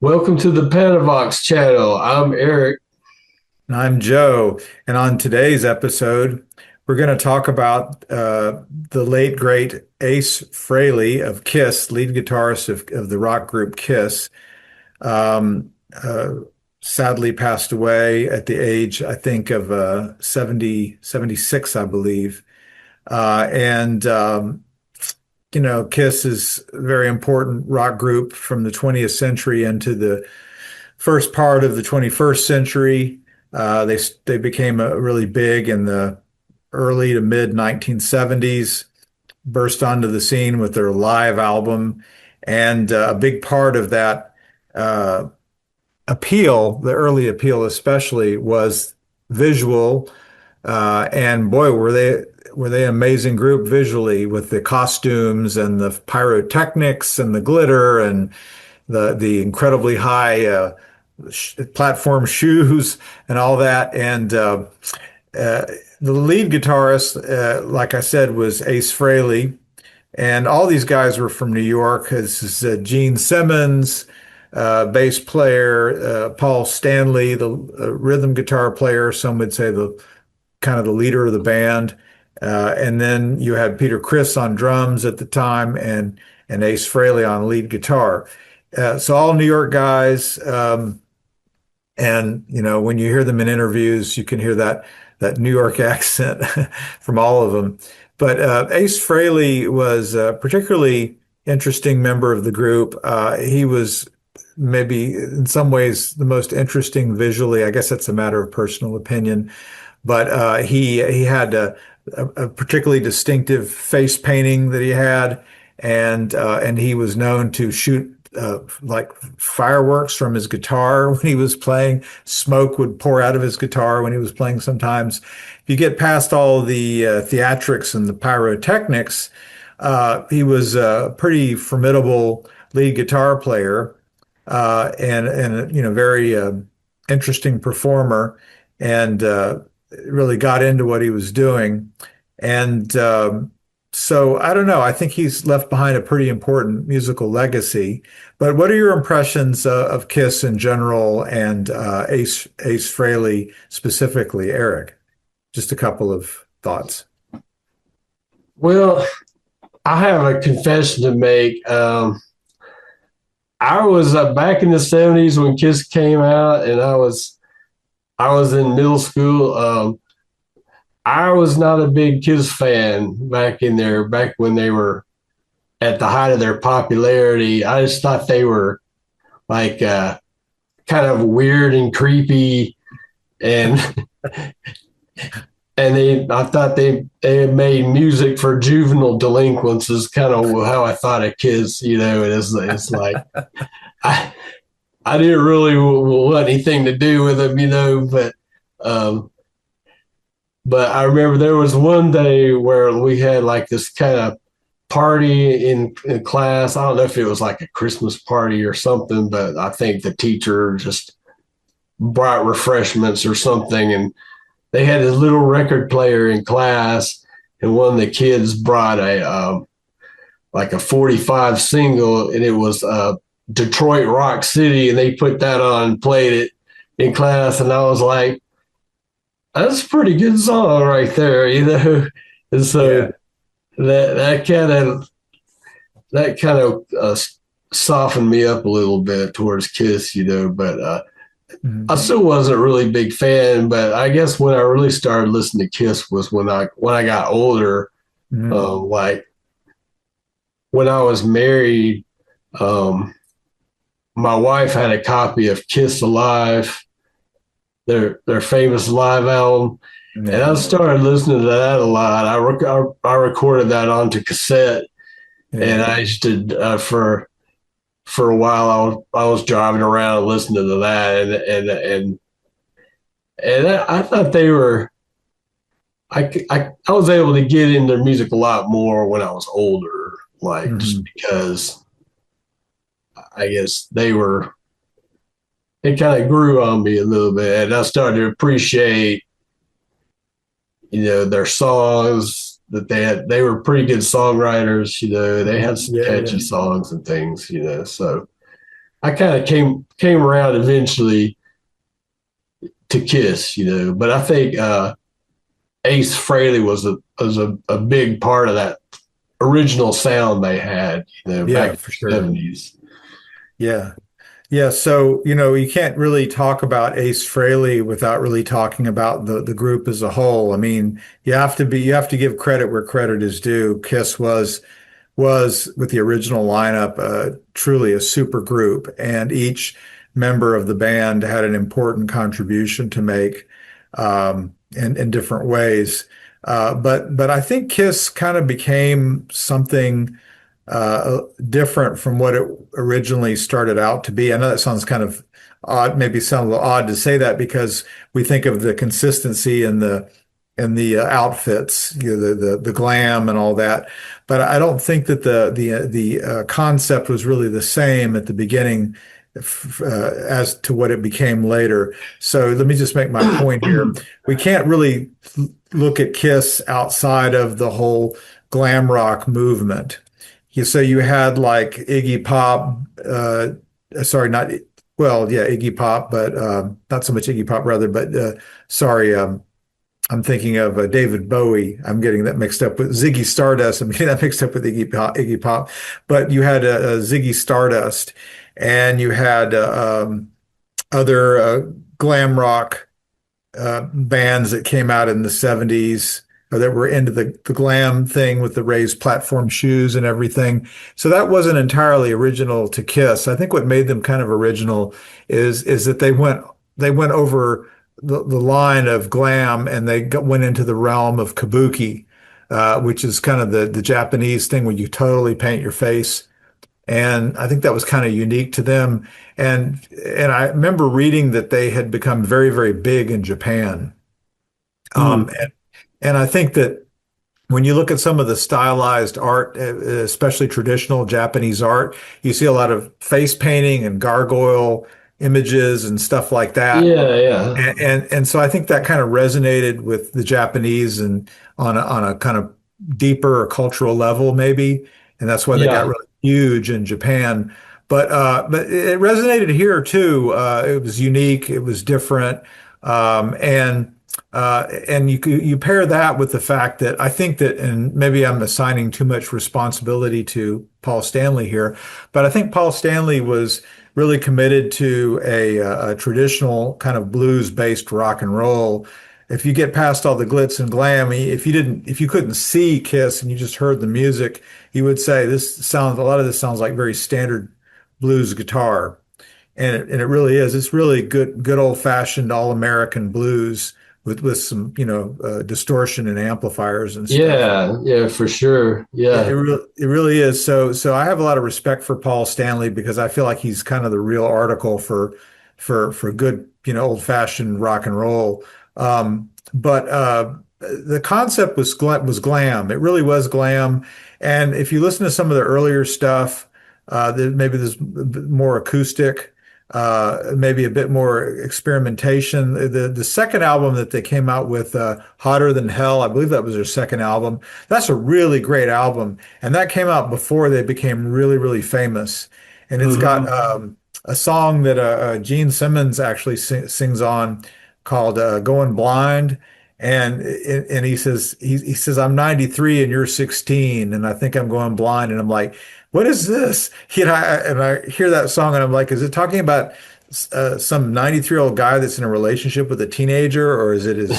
Welcome to the Panavox channel. I'm Eric. And I'm Joe. And on today's episode, we're going to talk about the late, great Ace Frehley of Kiss, lead guitarist of the rock group Kiss. Um, uh, Sadly passed away at the age, I think, of 76, I believe. And Kiss is a very important rock group from the 20th century into the first part of the 21st century. They became really big in the early to mid 1970s, burst onto the scene with their live album, and a big part of that uh, appeal, the early appeal especially, was visual. And boy, were they an amazing group visually with the costumes and the pyrotechnics and the glitter and the incredibly high platform shoes and all that. And the lead guitarist, like I said, was Ace Frehley. And all these guys were from New York. This is Gene Simmons, bass player, Paul Stanley, the rhythm guitar player. Some would say the kind of the leader of the band. And then you had Peter Criss on drums at the time and Ace Frehley on lead guitar. So all New York guys. And when you hear them in interviews, you can hear that New York accent from all of them. But Ace Frehley was a particularly interesting member of the group. He was maybe in some ways the most interesting visually. I guess that's a matter of personal opinion. But he had a particularly distinctive face painting that he had, and he was known to shoot like fireworks from his guitar when he was playing. Smoke would pour out of his guitar when he was playing sometimes. If you get past all the theatrics and the pyrotechnics, he was a pretty formidable lead guitar player, and very interesting performer, and really got into what he was doing. And so I don't know. I think he's left behind a pretty important musical legacy. But what are your impressions of Kiss in general and Ace Frehley specifically, Eric? Just a couple of thoughts. Well, I have a confession to make. I was back in the 70s when Kiss came out, and I was in middle school. I was not a big Kiss fan back when they were at the height of their popularity. I just thought they were like kind of weird and creepy, and I thought they had made music for juvenile delinquents is kind of how I thought of Kiss. It's like I didn't really want anything to do with them, but I remember there was one day where we had like this kind of party in class. I don't know if it was like a Christmas party or something, but I think the teacher just brought refreshments or something. And they had this little record player in class. And one of the kids brought like a 45 single, and it was Detroit Rock City. And they put that on and played it in class. And I was like, that's a pretty good song right there, And so that kind of softened me up a little bit towards Kiss, But I still wasn't a really big fan. But I guess when I really started listening to Kiss was when I got older. Like when I was married, my wife had a copy of Kiss Alive, their famous live album, and I started listening to that a lot. I recorded that onto cassette, and I used to for a while I was driving around listening to that, and I thought they were. I was able to get into music a lot more when I was older, just because I guess it kind of grew on me a little bit, and I started to appreciate, their songs that they had. They were pretty good songwriters, they had some catchy songs and things, so I kind of came around eventually to Kiss, but I think Ace Frehley was a big part of that original sound they had, back Yeah, in for the sure. 70s. Yeah. Yeah, so you can't really talk about Ace Frehley without really talking about the group as a whole. I mean, you have to give credit where credit is due. Kiss was with the original lineup truly a super group, and each member of the band had an important contribution to make in different ways. But I think Kiss kind of became something different from what it originally started out to be. I know that sounds kind of odd, maybe sound a little odd to say that because we think of the consistency and the outfits, the glam and all that. But I don't think that the concept was really the same at the beginning as to what it became later. So let me just make my point here. We can't really look at Kiss outside of the whole glam rock movement. So you had like Iggy Pop, sorry, not well, yeah, Iggy Pop, but not so much Iggy Pop, rather, but sorry, I'm thinking of David Bowie. I'm getting that mixed up with Ziggy Stardust. I'm getting that mixed up with Iggy Pop. Iggy Pop. But you had Ziggy Stardust, and you had other glam rock bands that came out in the 70s or that were into the glam thing with the raised platform shoes and everything. So that wasn't entirely original to Kiss. I think what made them kind of original is that they went over the line of glam and went into the realm of kabuki, which is kind of the Japanese thing where you totally paint your face. And I think that was kind of unique to them. And I remember reading that they had become very, very big in Japan. Mm. And I think that when you look at some of the stylized art, especially traditional Japanese art, you see a lot of face painting and gargoyle images and stuff like that. Yeah, yeah, And so I think that kind of resonated with the Japanese and on a kind of deeper cultural level, maybe. And that's why they got yeah, really huge in Japan. But it resonated here too. It was unique, it was different. And you pair that with the fact that I think that, and maybe I'm assigning too much responsibility to Paul Stanley here, but I think Paul Stanley was really committed to a traditional kind of blues-based rock and roll. If you get past all the glitz and glam, if you couldn't see Kiss and you just heard the music, you would say a lot of this sounds like very standard blues guitar. And it really is. It's really good old-fashioned all-American blues with some, distortion and amplifiers and stuff. yeah, for sure. Yeah. It really is. So I have a lot of respect for Paul Stanley because I feel like he's kind of the real article for good, old-fashioned rock and roll. But the concept was glam. It really was glam. And if you listen to some of the earlier stuff, maybe there's a bit more acoustic, maybe a bit more experimentation. The second album that they came out with, Hotter Than Hell, I believe that was their second album. That's a really great album, and that came out before they became really, really famous. And it's got Hmm. a song that Gene Simmons actually sings on called "Going Blind." And he says I'm 93 and you're 16 and I think I'm going blind and I'm like, what is this? And I hear that song and I'm like, is it talking about some 93-year-old guy that's in a relationship with a teenager, or is it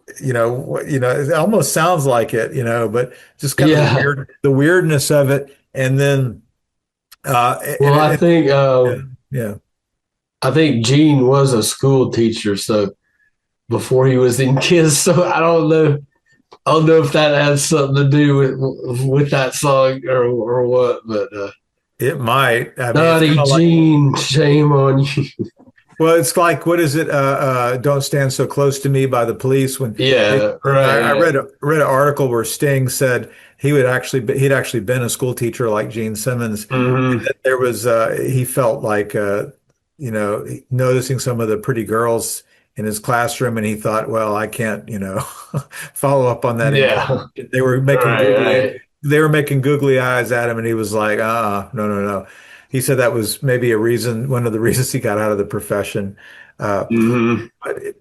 it almost sounds like it, but just kind of Yeah. the weirdness of it. And then, Well, yeah, yeah. I think Gene was a school teacher, so before he was in Kiss, so I don't know if that has something to do with that song or what, but It might. I mean, it's kind naughty of like, Gene, shame on you. well, it's like, what is it? Don't Stand So Close to Me by the Police. When Yeah, right, I yeah. read an article where Sting said he'd actually been a school teacher like Gene Simmons, and Hmm. that there was he felt like noticing some of the pretty girls in his classroom, and he thought, well, I can't follow up on that Yeah, information. They were making right, right. googly eyes at him, and he was like, no, no, no. he said that was maybe a reason, one of the reasons he got out of the profession. Uh, Hmm.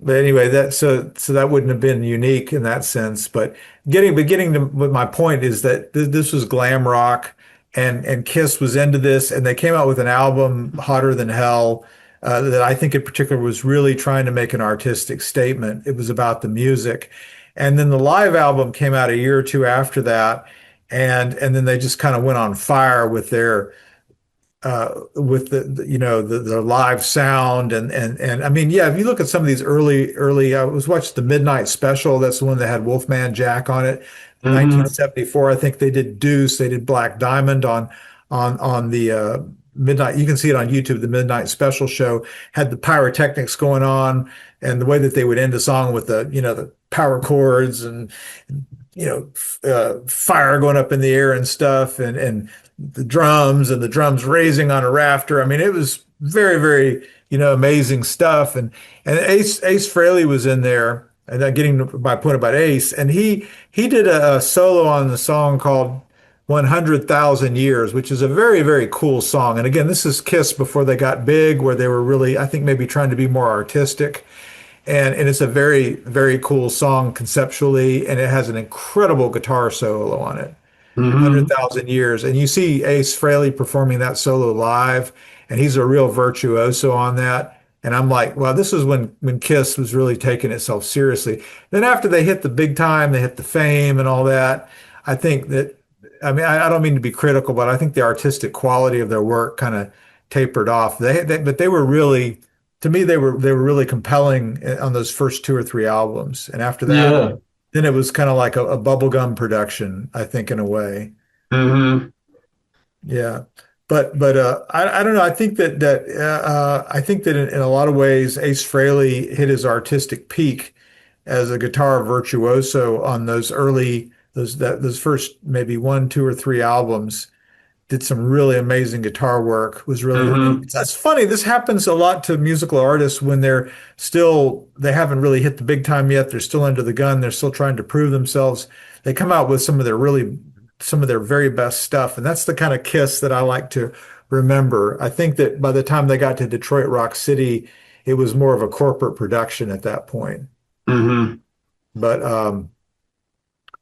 but anyway, so that wouldn't have been unique in that sense. But getting to what my point is that this was glam rock, and Kiss was into this, and they came out with an album, Hotter Than Hell, that I think in particular was really trying to make an artistic statement. It was about the music, and then the live album came out a year or two after that, and then they just kind of went on fire with the live sound and I mean, yeah, if you look at some of these early I was watching the Midnight Special. That's the one that had Wolfman Jack on it. Hmm. 1974, I think they did Deuce, they did Black Diamond on the Midnight. You can see it on YouTube. The Midnight Special show had the pyrotechnics going on, and the way that they would end a song with the power chords and fire going up in the air and stuff, and the drums raising on a rafter. I mean, it was very, very, amazing stuff. And Ace Frehley was in there, and getting to my point about Ace, and he did a solo on the song called 100,000 Years, which is a very, very cool song. And again, this is Kiss before they got big, where they were really, I think, maybe trying to be more artistic. And it's a very, very cool song conceptually, and it has an incredible guitar solo on it. Hmm. 100,000 Years. And you see Ace Frehley performing that solo live, and he's a real virtuoso on that. And I'm like, well, this is when Kiss was really taking itself seriously. Then after they hit the big time, they hit the fame and all that. I think that, I mean, I don't mean to be critical, but I think the artistic quality of their work kind of tapered off. But they were really, to me, they were really compelling on those first two or three albums. And after that, Yeah. then it was kind of like a bubblegum production, I think, in a way. Hmm. Yeah. But I don't know. I think that in a lot of ways, Ace Frehley hit his artistic peak as a guitar virtuoso on those first maybe one, two, or three albums. Did some really amazing guitar work. Was really, I mean, Hmm. that's funny. This happens a lot to musical artists when they haven't really hit the big time yet. They're still under the gun. They're still trying to prove themselves. They come out with some of their very best stuff. And that's the kind of Kiss that I like to remember. I think that by the time they got to Detroit Rock City, it was more of a corporate production at that point. Hmm. But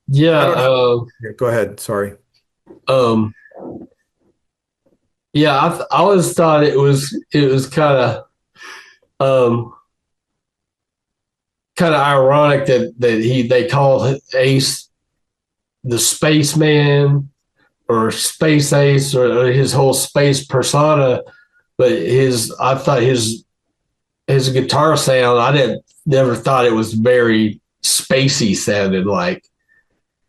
Yeah. I don't know. Go ahead. Sorry. Um, yeah. I always thought it was um, kind of ironic that they call Ace the Spaceman or Space Ace or his whole space persona, but I thought his guitar sound, I didn't never thought it was very spacey sounded like. No.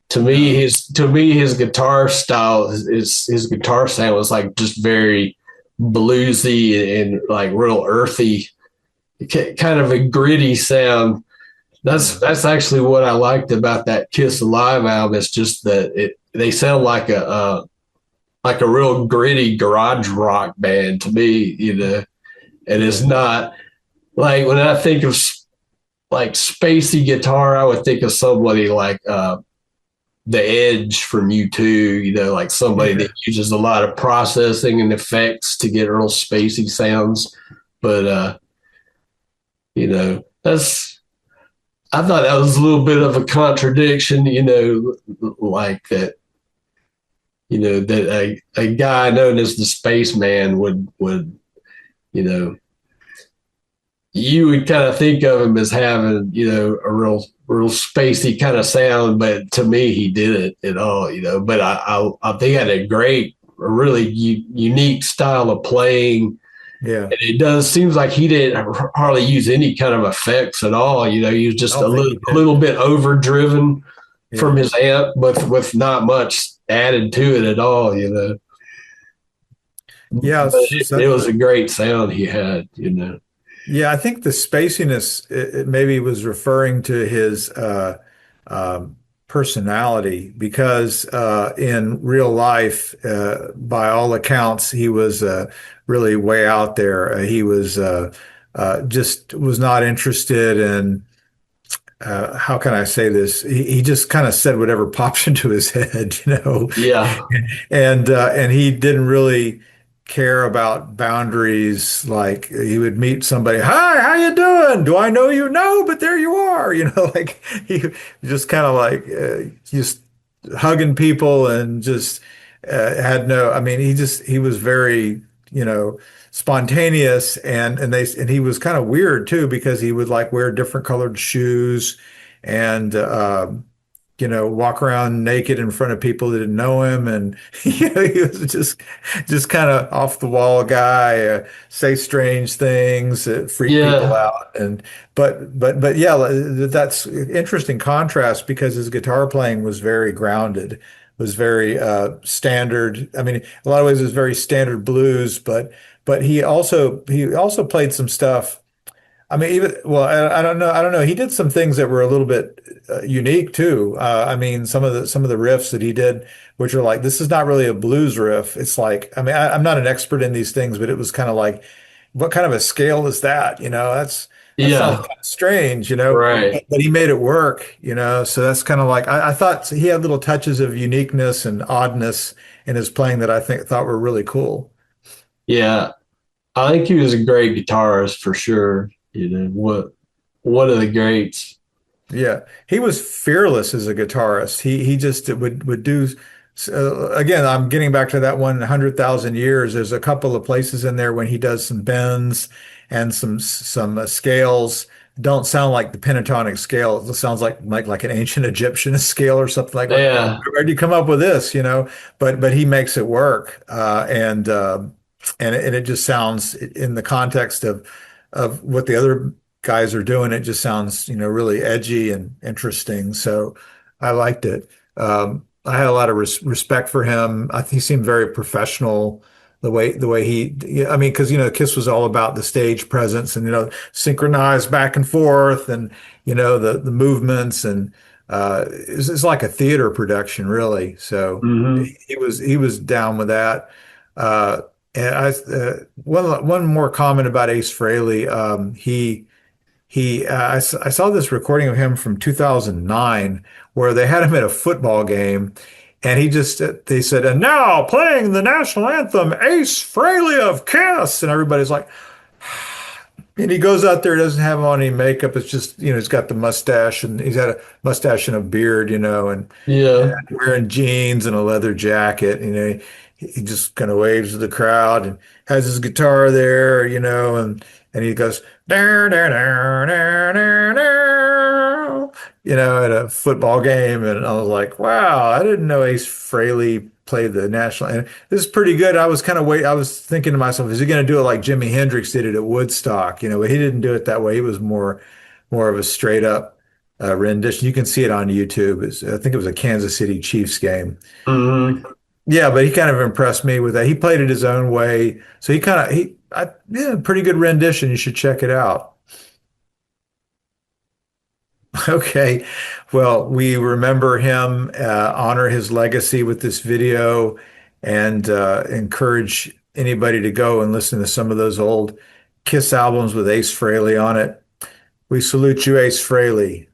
To me his guitar style, his guitar sound was like just very bluesy and like real earthy, kind of a gritty sound. That's actually what I liked about that Kiss Alive album. It's just that they sound like a real gritty garage rock band to me, and it's Yeah. not like when I think of like spacey guitar, I would think of somebody like the Edge from U2, like somebody Yeah. that uses a lot of processing and effects to get real spacey sounds. But that's I thought that was a little bit of a contradiction, like that, that a guy known as the Spaceman would, you know, you would kind of think of him as having, a real spacey kind of sound, but to me, he didn't at all, But I think he had a really unique style of playing. Yeah. And it does seems like he didn't hardly use any kind of effects at all. He was I just don't think he a did. little bit overdriven from Yeah. his amp, with not much added to it at all. Yeah. But it was a great sound he had. Yeah, I think the spaciness it maybe was referring to his personality because in real life, by all accounts, he was really way out there. He was just was not interested in how can I say this? He just kind of said whatever pops into his head, Yeah. and he didn't really. care about boundaries. Like he would meet somebody, hi, how you doing? Do I know you? No, but there you are. Like he just kind of like just hugging people and just had no. I mean, he was very, you know, spontaneous and he was kind of weird too because he would like wear different colored shoes and walk around naked in front of people that didn't know him. And he was just kind of off the wall guy, say strange things that freak people Yeah. out. But yeah, that's interesting contrast because his guitar playing was very grounded, was very standard. I mean, a lot of ways it was very standard blues, but he also played some stuff. I mean, even well, I don't know. I don't know. He did some things that were a little bit unique too. I mean, some of the riffs that he did, which are like, this is not really a blues riff. It's like, I mean, I'm not an expert in these things, but it was kind of like, what kind of a scale is that? That sounds Yeah. kind of strange, Right. but he made it work, So that's kind of like I thought he had little touches of uniqueness and oddness in his playing that I thought were really cool. Yeah. I think he was a great guitarist for sure. What one of the greats. Yeah, he was fearless as a guitarist. He just would do. Again, I'm getting back to that 100,000 years. There's a couple of places in there when he does some bends and some scales. Don't sound like the pentatonic scale. It sounds like an ancient Egyptian scale or something like. Yeah. Where'd you come up with this? But he makes it work, and it just sounds in the context of what the other guys are doing, it just sounds, really edgy and interesting. So I liked it. I had a lot of respect for him. He seemed very professional. The way he, yeah, I mean, because Kiss was all about the stage presence and synchronized back and forth, and the movements, and it's like a theater production, really. So Hmm. he was down with that. Uh, and one more comment about Ace Frehley. I saw this recording of him from 2009 where they had him at a football game, and they said, and now playing the national anthem, Ace Frehley of Kiss, and everybody's like, and he goes out there, doesn't have on any makeup. It's just, he's got the mustache, and he's got a mustache and a beard, and Yeah. wearing jeans and a leather jacket. He just kind of waves to the crowd and has his guitar there, and he goes, "Dar, dar, dar, dar, dar, dar," at a football game. And I was like, wow, I didn't know Ace Frehley played the national. And this is pretty good. I was thinking to myself, is he going to do it like Jimi Hendrix did it at Woodstock? But he didn't do it that way. He was more of a straight up rendition. You can see it on YouTube. I think it was a Kansas City Chiefs game. Hmm. Yeah, but he kind of impressed me with that. He played it his own way. So yeah, pretty good rendition. You should check it out. Okay. Well, we remember him, honor his legacy with this video, and encourage anybody to go and listen to some of those old Kiss albums with Ace Frehley on it. We salute you, Ace Frehley.